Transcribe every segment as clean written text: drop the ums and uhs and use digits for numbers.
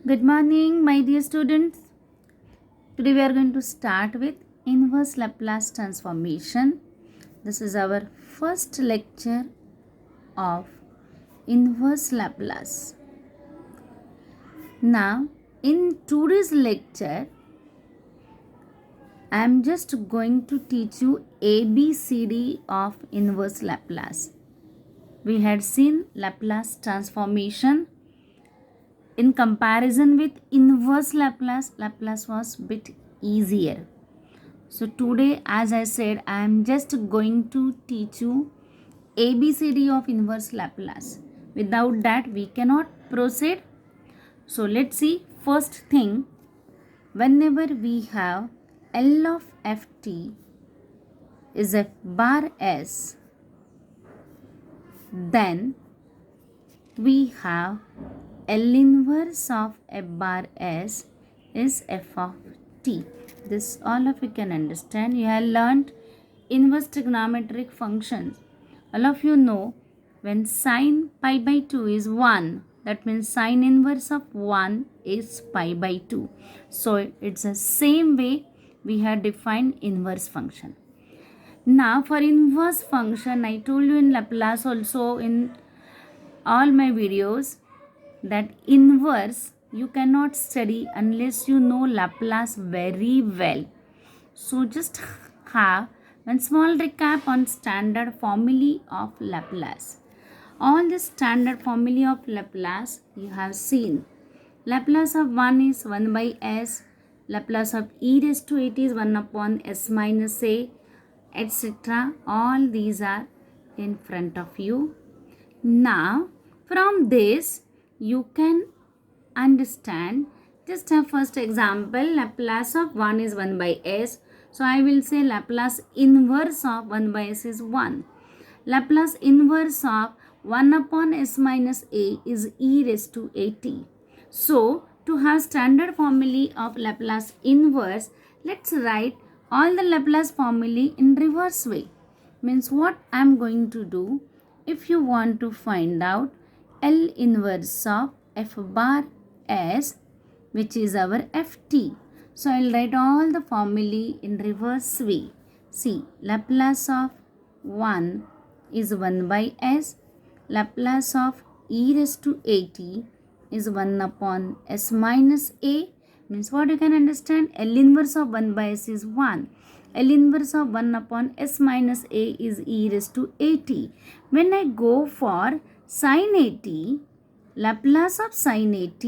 Good morning, my dear students. Today we are going to start with inverse Laplace transformation. This is our first lecture of inverse Laplace. Now, in today's lecture, I am just going to teach you ABCD of inverse Laplace. We had seen Laplace transformation. In comparison with inverse Laplace, Laplace was bit easier. So today, as I said, I am just going to teach you ABCD of inverse Laplace. Without that, we cannot proceed. So let's see. First thing, whenever we have L of ft is f bar s, then we have L inverse of f bar s is f of t. This all of you can understand. You have learnt inverse trigonometric functions. All of you know when sine pi by 2 is 1, that means sine inverse of 1 is pi by 2. So it's the same way we have defined inverse function. Now for inverse function, I told you in Laplace also in all my videos that inverse you cannot study unless you know Laplace very well. So just have one small recap on standard formulae of Laplace. All the standard formulae of Laplace you have seen. Laplace of 1 is 1 by s. Laplace of e raised to 8 is 1 upon s minus a, etc. All these are in front of you. Now, from this, you can understand. Just a first example, Laplace of 1 is 1 by s. So, I will say Laplace inverse of 1 by s is 1. Laplace inverse of 1 upon s minus a is e raised to at. So, to have standard formulae of Laplace inverse, let's write all the Laplace formulae in reverse way. Means what I am going to do, if you want to find out L inverse of f bar s, which is our ft. So, I will write all the formulae in reverse way. See, Laplace of 1 is 1 by s. Laplace of e raised to at is 1 upon s minus a. Means what you can understand? L inverse of 1 by s is 1. L inverse of 1 upon s minus a is e raised to at. When I go for sin at, Laplace of sin at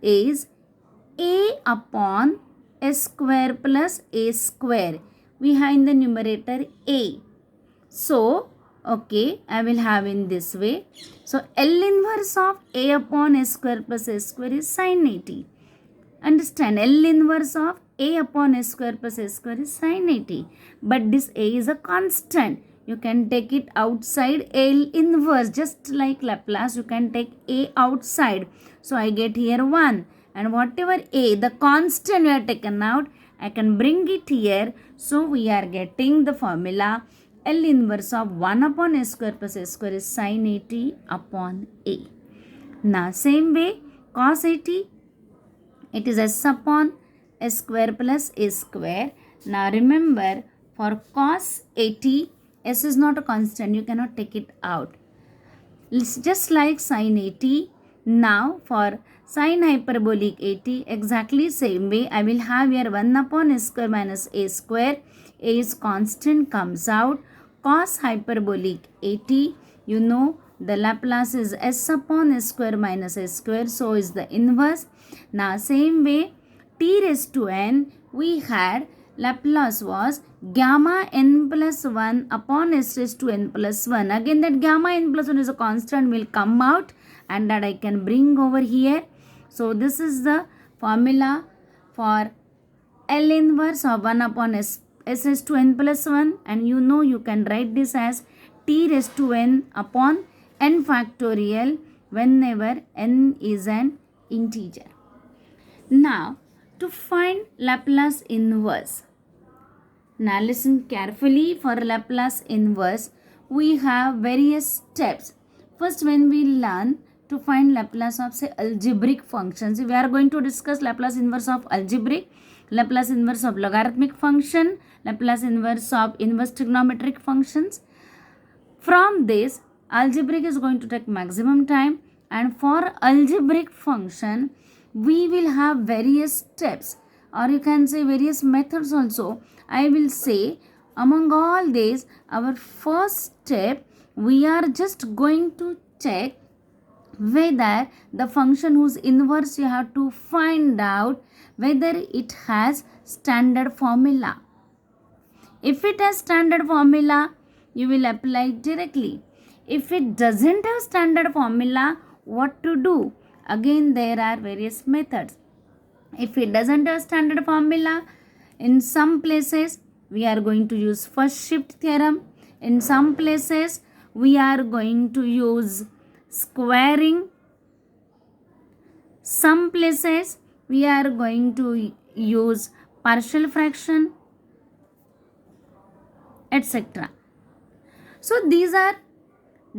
is a upon s square plus a square. We have in the numerator a. So, okay, I will have in this way. So, L inverse of a upon s square plus a square is sin at. Understand, L inverse of a upon s square plus a square is sin at. But this a is a constant. You can take it outside L inverse. Just like Laplace, you can take a outside. So, I get here 1. And whatever a, the constant we have taken out, I can bring it here. So, we are getting the formula L inverse of 1 upon s square plus a square is sin at upon a. Now, same way, cos at, it is s upon s square plus a square. Now, remember, for cos at, s is not a constant. You cannot take it out. It's just like sin at. Now, for sin hyperbolic at, exactly same way, I will have here 1 upon s square minus a square. A is constant, comes out. Cos hyperbolic at, you know, the Laplace is s upon s square minus a square. So, is the inverse. Now, same way, t raised to n, we had Laplace was gamma n plus 1 upon s raised to n plus 1. Again, that gamma n plus 1 is a constant, will come out and that I can bring over here. So, this is the formula for L inverse of 1 upon s raised to n plus 1, and you know you can write this as t raised to n upon n factorial whenever n is an integer. Now, to find Laplace inverse. Now, listen carefully. For Laplace inverse, we have various steps. First, when we learn to find Laplace of say algebraic functions. We are going to discuss Laplace inverse of algebraic, Laplace inverse of logarithmic function, Laplace inverse of inverse trigonometric functions. From this, algebraic is going to take maximum time, and for algebraic function we will have various steps, or you can say various methods also. I will say among all these, our first step, we are just going to check whether the function whose inverse you have to find out whether it has standard formula. If it has standard formula, you will apply it directly. If it doesn't have standard formula, what to do? Again, there are various methods. If it doesn't have standard formula, in some places we are going to use first shift theorem. In some places we are going to use squaring. Some places we are going to use partial fraction, etc. So these are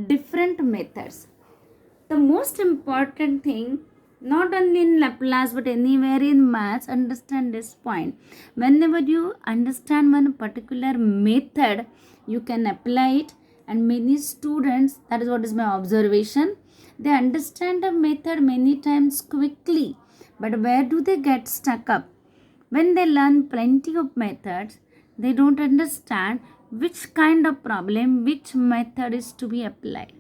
different methods. The most important thing, not only in Laplace but anywhere in maths, understand this point. Whenever you understand one particular method, you can apply it, and many students, that is what is my observation, they understand a method many times quickly, but where do they get stuck up? When they learn plenty of methods, they don't understand which kind of problem, which method is to be applied.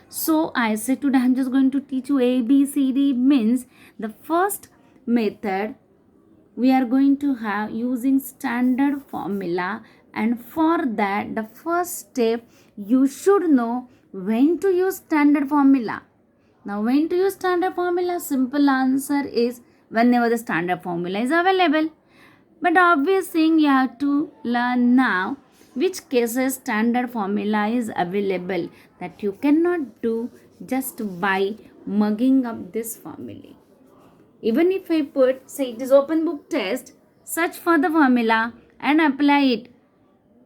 So I said today I am just going to teach you A, B, C, D. Means the first method we are going to have using standard formula, and for that the first step you should know when to use standard formula. Now when to use standard formula? Simple answer is whenever the standard formula is available. But the obvious thing you have to learn now which cases standard formula is available, that you cannot do just by mugging up this formula. Even if I put, say it is open book test, search for the formula and apply it.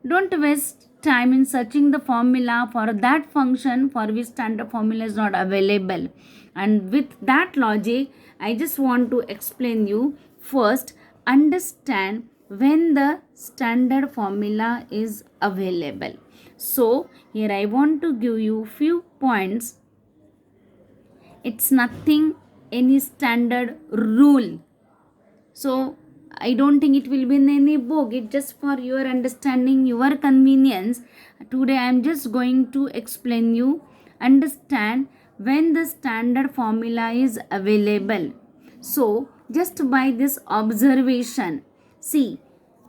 Don't waste time in searching the formula for that function for which standard formula is not available. And with that logic, I just want to explain you first, understand when the standard formula is available. So here I want to give you few points. It's nothing any standard rule. So I don't think it will be in any book. It's just for your understanding, your convenience. Today I am just going to explain you, understand when the standard formula is available. So just by this observation, see,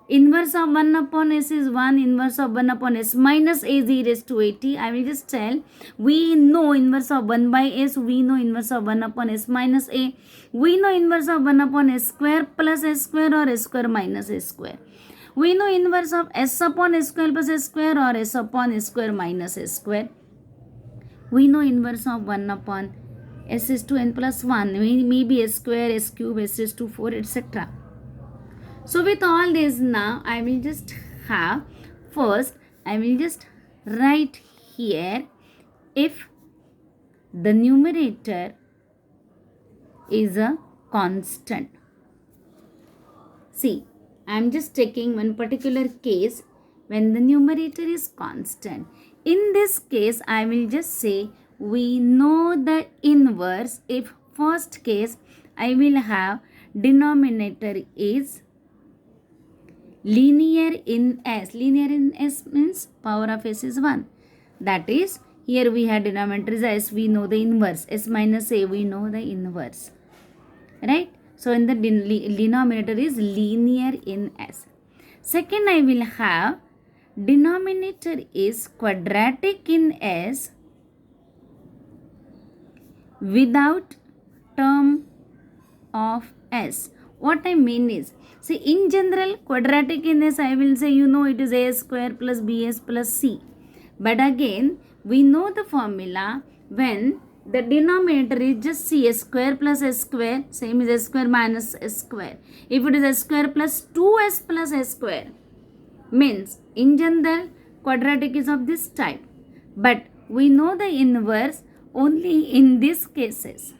inverse of 1 upon s is 1, inverse of 1 upon s minus a is e raised to 80. I will just tell, we know inverse of 1 by s, we know inverse of 1 upon s minus a, we know inverse of 1 upon s square plus s square or s square minus s square. We know inverse of s upon s square plus s square or s upon s square minus s square. We know inverse of 1 upon s is to n plus 1, maybe s square, s cube, s is to 4, etc. So with all this now, I will just have, first I will just write here, if the numerator is a constant. See, I am just taking one particular case when the numerator is constant. In this case, I will just say we know the inverse. If first case, I will have denominator is linear in s. Linear in s means power of s is 1. That is, here we have denominator is s, we know the inverse. S minus a, we know the inverse. Right? So in the denominator is linear in s. Second, I will have denominator is quadratic in s without term of s. What I mean is, see, in general, quadratic in s, I will say, you know, it is a square plus bs plus c. But again, we know the formula when the denominator is just c, s square plus s square, same as s square minus s square. If it is s square plus 2s plus s square, means in general, quadratic is of this type. But we know the inverse only in these cases.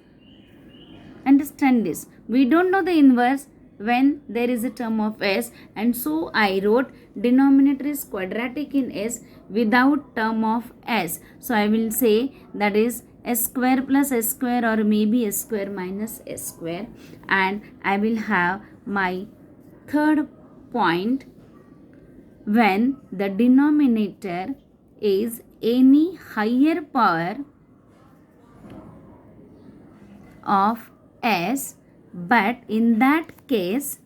Understand this. We don't know the inverse when there is a term of s, and so I wrote denominator is quadratic in s without term of s. So I will say that is s square plus s square, or maybe s square minus s square, and I will have my third point when the denominator is any higher power of s, but in that case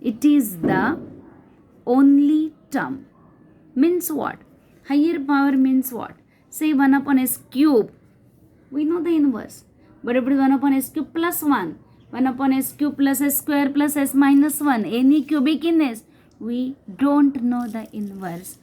it is the only term. Means what? Higher power means what? Say 1 upon s cube, we know the inverse, but if it is 1 upon s cube plus 1, 1 upon s cube plus s square plus s minus 1, any cubic in s, we don't know the inverse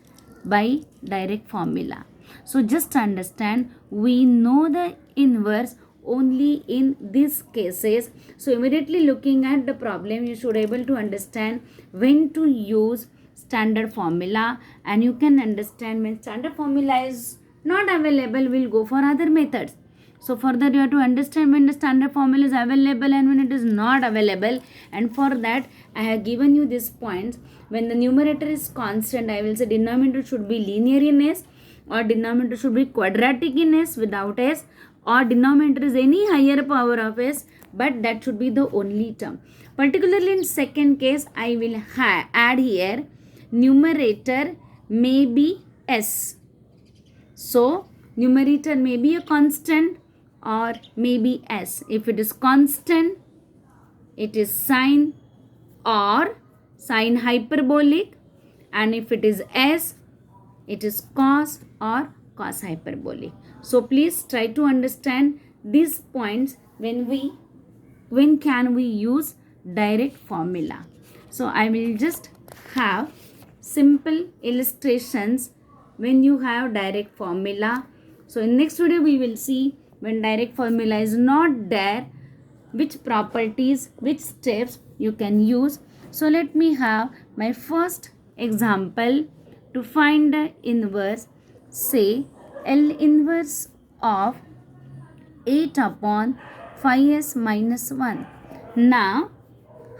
by direct formula. So just understand, we know the inverse only in these cases. So immediately looking at the problem, you should able to understand when to use standard formula, and you can understand when standard formula is not available, we'll go for other methods. So for that you have to understand when the standard formula is available and when it is not available, and for that I have given you these points. When the numerator is constant, I will say denominator should be linear in s, or denominator should be quadratic in s without s, or denominator is any higher power of s, but that should be the only term. Particularly in second case, I will add here numerator may be s. So numerator may be a constant or may be s. If it is constant, it is sine or sine hyperbolic, and if it is s, it is cos or cos hyperbolic. So please try to understand these points when can we use direct formula. So I will just have simple illustrations when you have direct formula. So in next video we will see when direct formula is not there, which properties, which steps you can use. So let me have my first example to find the inverse. Say L inverse of 8 upon 5s minus 1. Now,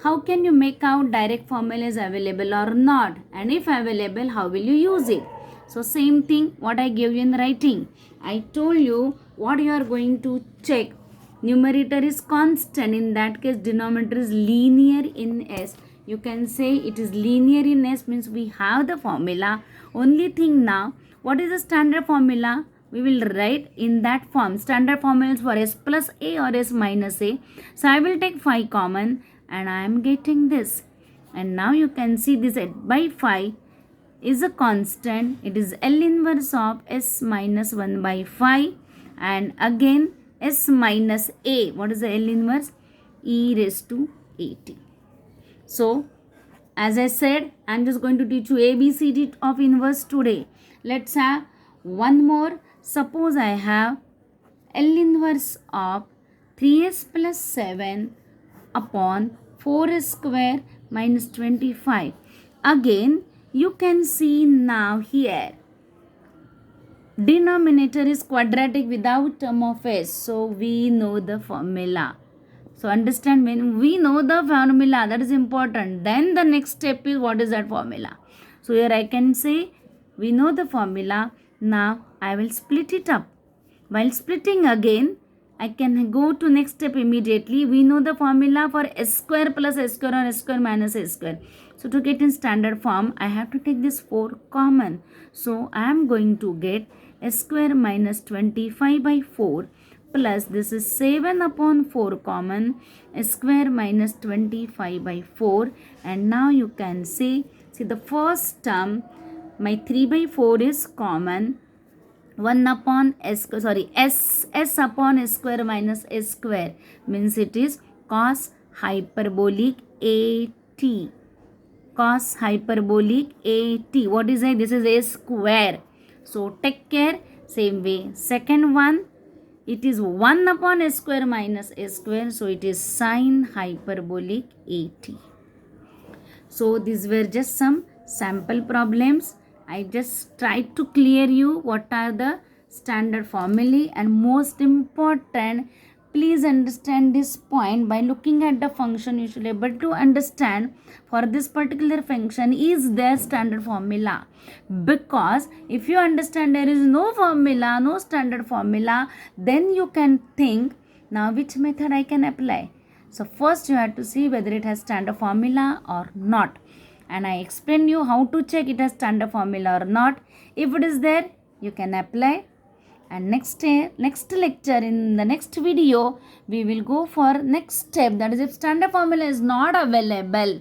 how can you make out direct formula is available or not? And if available, how will you use it? So same thing what I gave you in writing. I told you what you are going to check. Numerator is constant. In that case, denominator is linear in s. You can say it is linear in s, means we have the formula. Only thing now, what is the standard formula? We will write in that form. Standard formula is for s plus a or s minus a. So I will take 5 common and I am getting this. And now you can see this 8 by 5 is a constant. It is L inverse of s minus 1 by 5. And again s minus a. What is the L inverse? E raised to 80. So as I said, I am just going to teach you ABCD of inverse today. Let's have one more. Suppose I have L inverse of 3s plus 7 upon 4s square minus 25. Again, you can see now here, denominator is quadratic without term of s. So we know the formula. So understand, when we know the formula, that is important. Then the next step is what is that formula. So here I can say we know the formula. Now I will split it up. While splitting again, I can go to next step immediately. We know the formula for s square plus s square or s square minus s square. So to get in standard form, I have to take this 4 common. So I am going to get s square minus 25 by 4 plus this is 7 upon 4 common, s square minus 25 by 4. And now you can see the first term, my 3 by 4 is common. 1 upon s upon s square minus s square means it is cos hyperbolic at. Cos hyperbolic at. What is it? This is a square. So take care. Same way. Second one, it is 1 upon s square minus s square. So it is sin hyperbolic at. So these were just some sample problems. I just tried to clear you what are the standard formulae, and most important, please understand this point. By looking at the function, you should be able to understand for this particular function is there standard formula, because if you understand there is no formula, no standard formula, then you can think now which method I can apply. So first you have to see whether it has standard formula or not, and I explain you how to check it has standard formula or not. If it is there, you can apply. And next lecture, in the next video, we will go for next step, that is if standard formula is not available,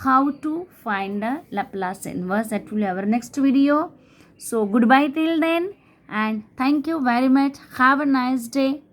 how to find a Laplace inverse. That will be our next video. So goodbye till then, and thank you very much. Have a nice day.